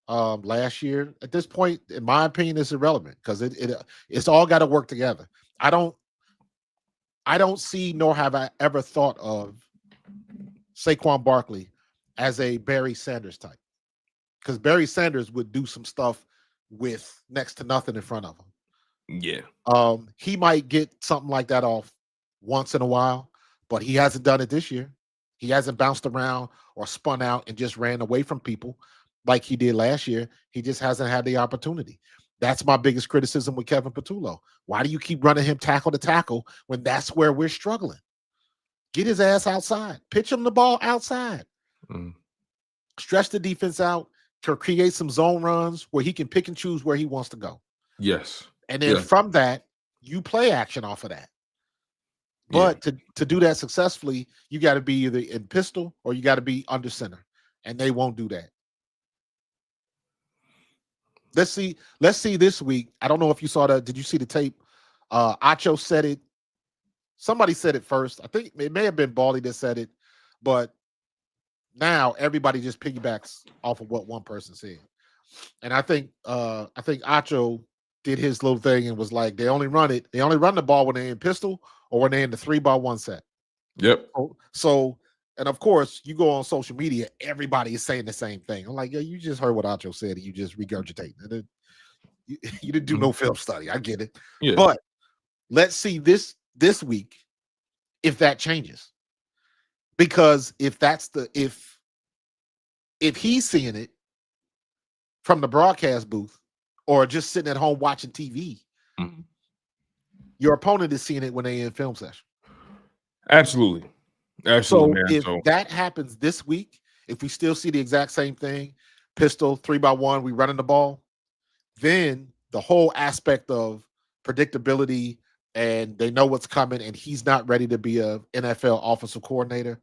last year, at this point, in my opinion, it's irrelevant because it's all got to work together. I don't see, nor have I ever thought of Saquon Barkley as a Barry Sanders type, because Barry Sanders would do some stuff with next to nothing in front of him. Yeah. He might get something like that off once in a while, but he hasn't done it this year. He hasn't bounced around or spun out and just ran away from people like he did last year. He just hasn't had the opportunity. That's my biggest criticism with Kevin Patullo. Why do you keep running him tackle to tackle when that's where we're struggling? Get his ass outside. Pitch him the ball outside. Stretch the defense out to create some zone runs where he can pick and choose where he wants to go. Yes. And then from that, you play action off of that. But to do that successfully, you got to be either in pistol or you got to be under center. And they won't do that. Let's see this week. I don't know if you saw that. Did you see the tape? Acho said it. Somebody said it first. I think it may have been Baldy that said it, but now everybody just piggybacks off of what one person said. And I think Acho did his little thing and was like, they only run the ball when they're in pistol or when they're in the 3-by-1 set. Yep. So, and of course, you go on social media, everybody is saying the same thing. I'm like, yeah, you just heard what Acho said and you just regurgitate. You didn't do no film study. I get it. Yeah. But let's see this week if that changes. Because if he's seeing it from the broadcast booth or just sitting at home watching TV, your opponent is seeing it when they're in film session. Absolutely. So if that happens this week, if we still see the exact same thing, pistol, 3-by-1, we running the ball, then the whole aspect of predictability and they know what's coming and he's not ready to be a NFL offensive coordinator,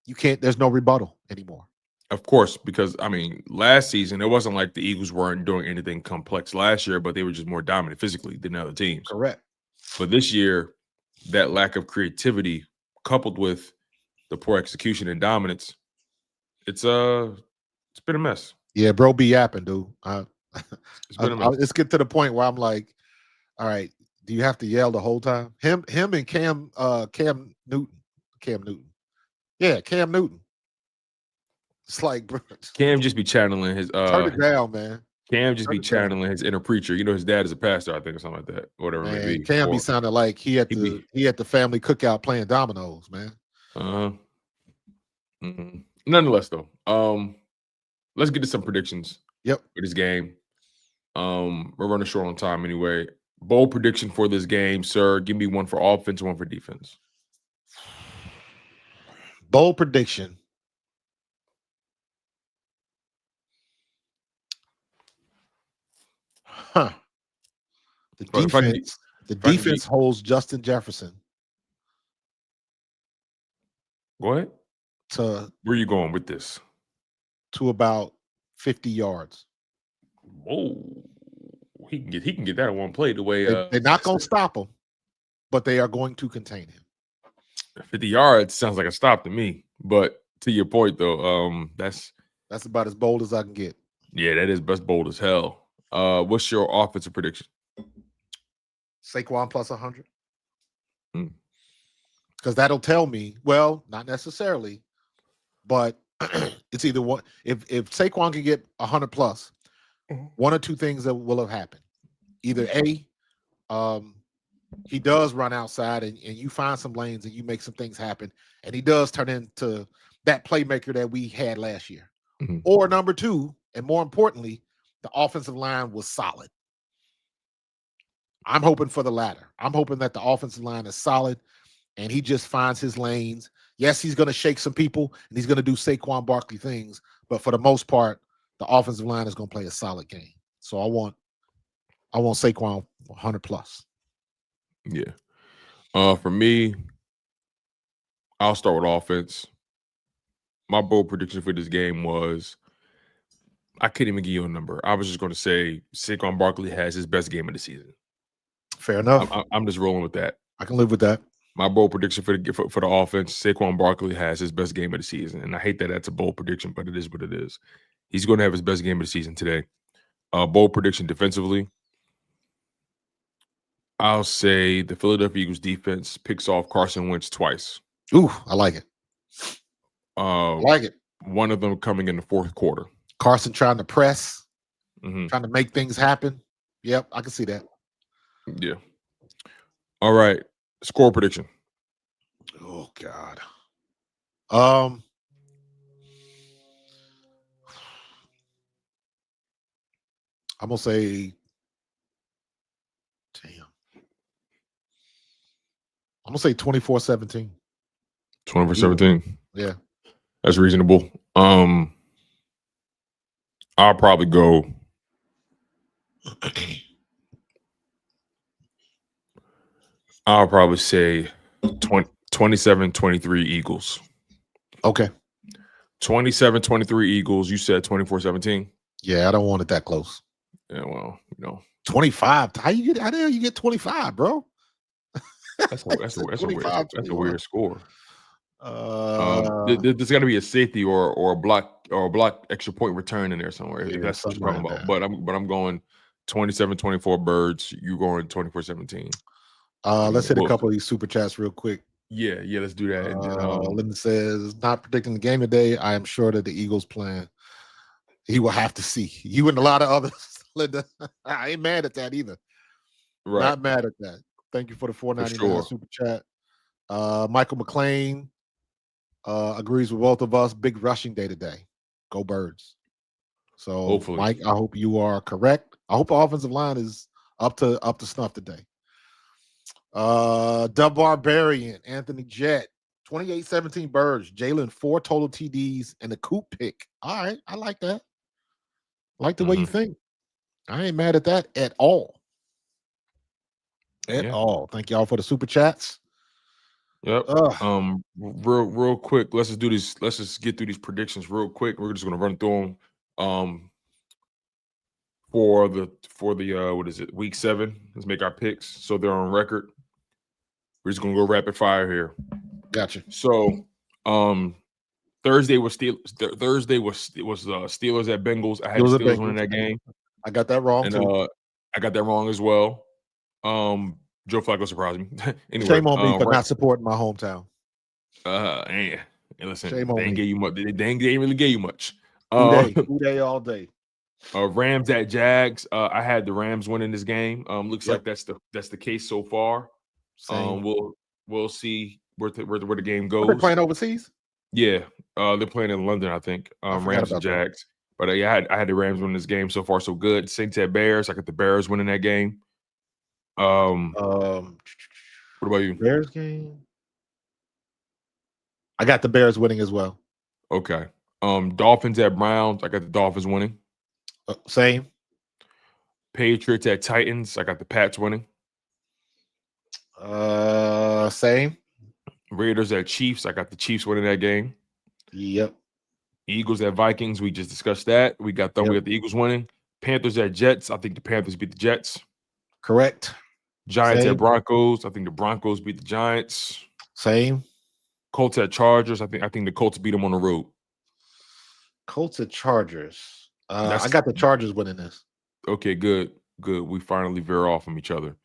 there's no rebuttal anymore. Of course, because I mean, last season, it wasn't like the Eagles weren't doing anything complex last year, but they were just more dominant physically than other teams. Correct. But this year, that lack of creativity coupled with the poor execution and dominance, it's been a mess. Yeah, bro, be yapping, dude. It's been a mess. Let's get to the point where I'm like, all right, do you have to yell the whole time? Him and Cam Newton. Yeah, Cam Newton. It's like, bro, Cam just be channeling his turn it down, man. Cam just be channeling his inner preacher. You know, his dad is a pastor, I think, or something like that. Whatever it may be. Cam be sounding like he at the family cookout playing dominoes, man. Nonetheless, though, let's get to some predictions. Yep. For this game. We're running short on time anyway. Bold prediction for this game, sir. Give me one for offense, one for defense. Bold prediction. The But if I can defense. The if I can defense get- holds Justin Jefferson Go ahead. to Where are you going with this? about 50 yards. Whoa. He can get that in one play the way They're not going to stop him, but they are going to contain him. 50 yards sounds like a stop to me. But to your point though, that's about as bold as I can get. yeah, that is best bold as hell. What's your offensive prediction? Saquon plus 100. Hmm. Because that'll tell me, well, not necessarily, but it's either one. If Saquon can get 100 plus, one or two things that will have happened. Either A, he does run outside and you find some lanes and you make some things happen, and he does turn into that playmaker that we had last year. Mhm. Or number two, and more importantly, the offensive line was solid. I'm hoping for the latter. I'm hoping that the offensive line is solid and he just finds his lanes. Yes, he's going to shake some people and he's going to do Saquon Barkley things, but for the most part, the offensive line is going to play a solid game. So I want Saquon 100 plus. Yeah. For me, I'll start with offense. My bold prediction for this game was I couldn't even give you a number. I was just going to say Saquon Barkley has his best game of the season. Fair enough. I'm just rolling with that. I can live with that. My bold prediction for the offense, Saquon Barkley has his best game of the season. And I hate that that's a bold prediction, but it is what it is. He's going to have his best game of the season today. Bold prediction defensively, I'll say the Philadelphia Eagles defense picks off Carson Wentz twice. Ooh, I like it. I like it. One of them coming in the fourth quarter. Carson trying to press, Mhm. trying to make things happen. Yep, I can see that. Yeah. All right. Score prediction. Oh God. I'm gonna say, damn. I'm gonna say 24-17. 24-17. Yeah. That's reasonable. I'll probably go. I'll probably say 27-23 Eagles. Okay. 27-23 Eagles. You said 24-17. Yeah, I don't want it that close. Yeah, well, 25. How the hell you get 25, bro? that's a weird score. There's got to be a safety or a block extra point return in there somewhere. Yeah, If that's what you're talking like about. But I'm going 27-24 Birds. You going 24-17. Let's hit a couple of these super chats real quick. Yeah, let's do that. Linda says, not predicting the game today. I am sure that the Eagles plan. He will have to see. You and a lot of others, Linda. I ain't mad at that either. Right. Not mad at that. Thank you for the $4.99 super chat. Michael McLean agrees with both of us. Big rushing day today. Go Birds. So, hopefully. Mike, I hope you are correct. I hope the offensive line is up to snuff today. Dub Barbarian, Anthony Jett, 28-17 Birds, Jalen 4 total TDs and a Coop pick. All right, I like that. I like the way you think. I ain't mad at that at all. At all. Thank y'all for the super chats. Yep. Real quick. Let's just do this. Let's just get through these predictions real quick. We're just gonna run through them. For the what is it? Week 7. Let's make our picks so they're on record. We're just gonna go rapid fire here. Gotcha. So, Thursday was Steelers at Bengals. I had the Steelers winning that game. I got that wrong too. I got that wrong as well. Joe Flacco surprised me. Anyway, shame on me for not supporting my hometown. Listen, shame they ain't gave you much. They ain't really gave you much. Who day all day. Rams at Jags. I had the Rams winning this game. Looks like that's the case so far. We'll see where the game goes. They're playing overseas. Yeah, they're playing in London, I think. Rams and Jags. But I had the Rams winning this game so far, so good. Saints at Bears. I got the Bears winning that game. What about you? Bears game. I got the Bears winning as well. Okay. Dolphins at Browns. I got the Dolphins winning. Same. Patriots at Titans. I got the Pats winning. Same. Raiders at Chiefs. I got the Chiefs winning that game. Yep. Eagles at Vikings. We just discussed that. We got the Eagles winning. Panthers at Jets. I think the Panthers beat the Jets. Correct. Giants Same. at Broncos. I think the Broncos beat the Giants. Same. Colts at Chargers. I think the Colts beat them on the road. Colts at Chargers. I got the Chargers winning this. Okay, good. We finally veer off from each other.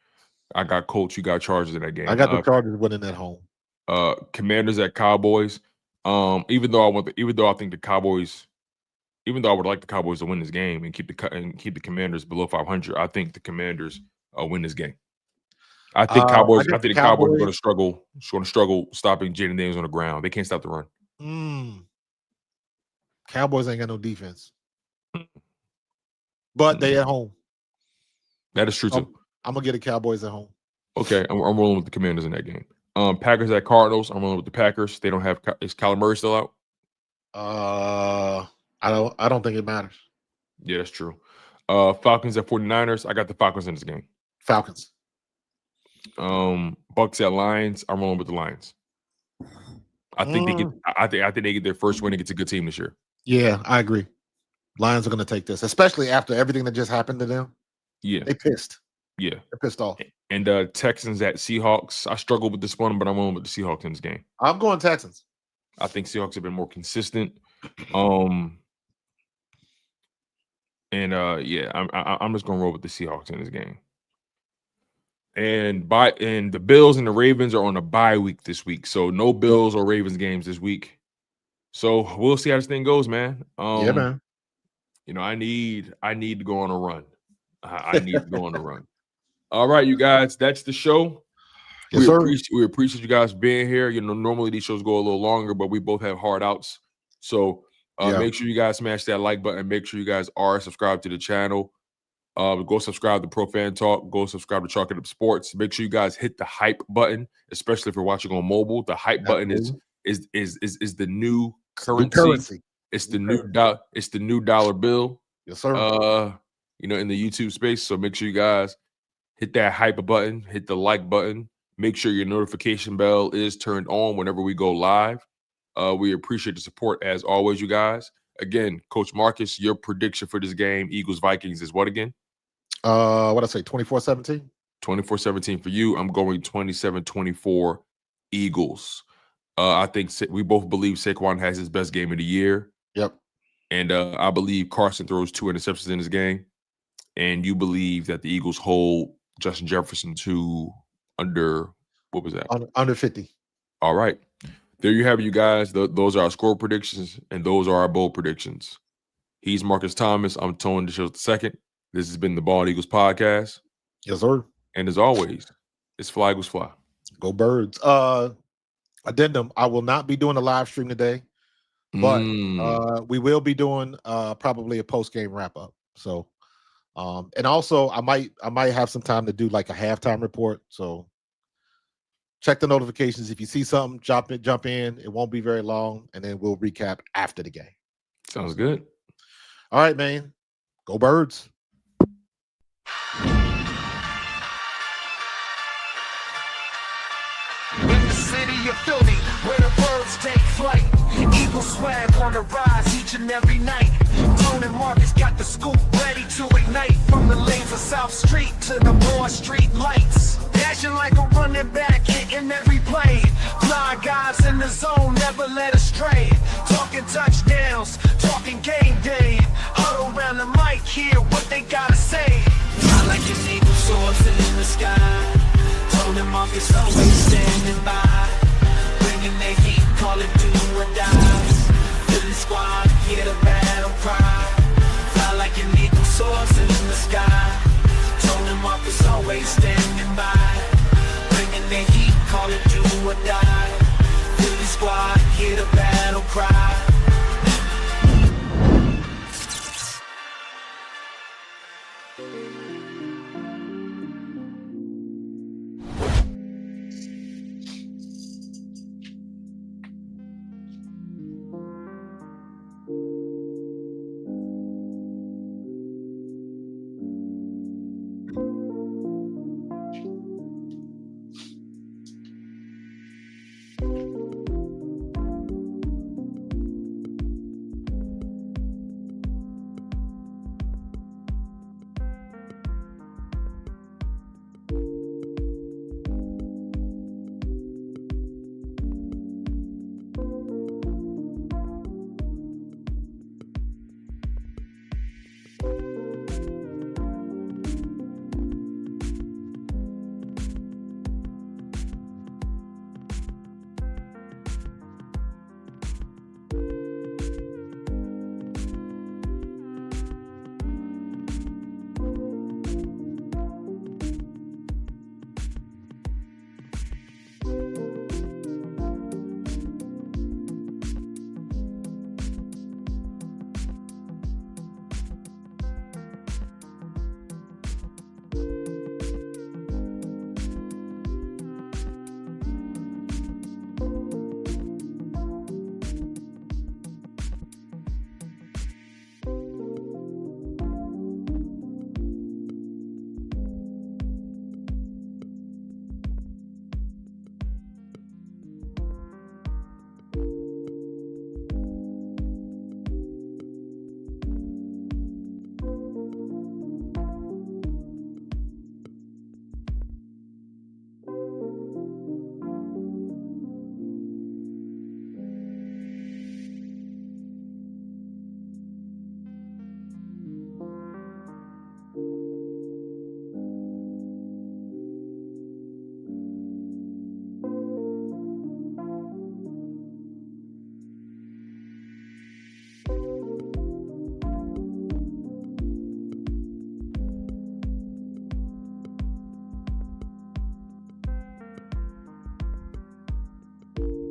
I got Colts. You got Chargers in that game. I got the Chargers winning at home. Commanders at Cowboys. Even though I think the Cowboys, even though I would like the Cowboys to win this game and keep the Commanders below 500, I think the Commanders win this game. I think Cowboys. I think the Cowboys are going to struggle stopping Jalen Daniels on the ground. They can't stop the run. Cowboys ain't got no defense, but they at home. That is true too. I'm gonna get the Cowboys at home. Okay, I'm rolling with the Commanders in that game. Packers at Cardinals. I'm rolling with the Packers. They don't have. Is Kyler Murray still out? I don't think it matters. Yeah, that's true. Falcons at 49ers. I got the Falcons in this game. Falcons. Bucks at Lions. I'm rolling with the Lions. I think they get. I think they get their first win against a good team this year. Yeah, I agree. Lions are going to take this, especially after everything that just happened to them. Yeah, they pissed. Yeah, they're pissed off. And Texans at Seahawks. I struggled with this one, but I'm rolling with the Seahawks in this game. I'm going Texans. I think Seahawks have been more consistent. Yeah, I'm just gonna roll with the Seahawks in this game. And the Bills and the Ravens are on a bye week this week, so no Bills or Ravens games this week. So we'll see how this thing goes, man. Yeah, man. You know, I need to go on a run. I need to go on a run. All right, you guys, that's the show. Yes, We appreciate you guys being here. You know, normally these shows go a little longer, but we both have hard outs. So make sure you guys smash that like button. Make sure you guys are subscribed to the channel. Go subscribe to Pro Fan Talk. Go subscribe to Chalk It Up Sports. Make sure you guys hit the hype button, especially if you're watching on mobile. The hype button is the new currency. It's the new dollar bill. Yes, sir. You know, in the YouTube space. So make sure you guys hit that hype button, hit the like button. Make sure your notification bell is turned on whenever we go live. We appreciate the support as always, you guys. Again, Coach Marcus, your prediction for this game, Eagles-Vikings, is what again? What I say, 24-17? 24-17 for you. I'm going 27-24 Eagles. I think we both believe Saquon has his best game of the year. Yep. And I believe Carson throws 2 interceptions in this game. And you believe that the Eagles hold Justin Jefferson to under, what was that? Under 50. All right. There you have it, you guys. Those are our score predictions, and those are our bold predictions. He's Markus Thomas. I'm Tony DeShields II. This has been the Bald Eagles Podcast. Yes, sir. And as always, it's Fly Eagles Fly. Go Birds. Addendum, I will not be doing a live stream today, but we will be doing probably a post-game wrap-up. So, and also I might have some time to do like a halftime report. So check the notifications. If you see something, jump in. It won't be very long, and then we'll recap after the game. Sounds good. All right, man. Go Birds. In the city of Philly, where the birds take flight, Eagle swag on the rise each and every night. Tony and Markus got the scoop ready to ignite. From the lanes of South Street to the Broad Street lights, dashing like a running back, hitting every play. Fly guys in the zone, never led astray. Talking touchdowns, talking game day. Huddle around the mic, hear what they gotta say. I like an eagle soaring in the sky. Tony and Markus always standing by, bringing their heat, call it do or die. Philly squad.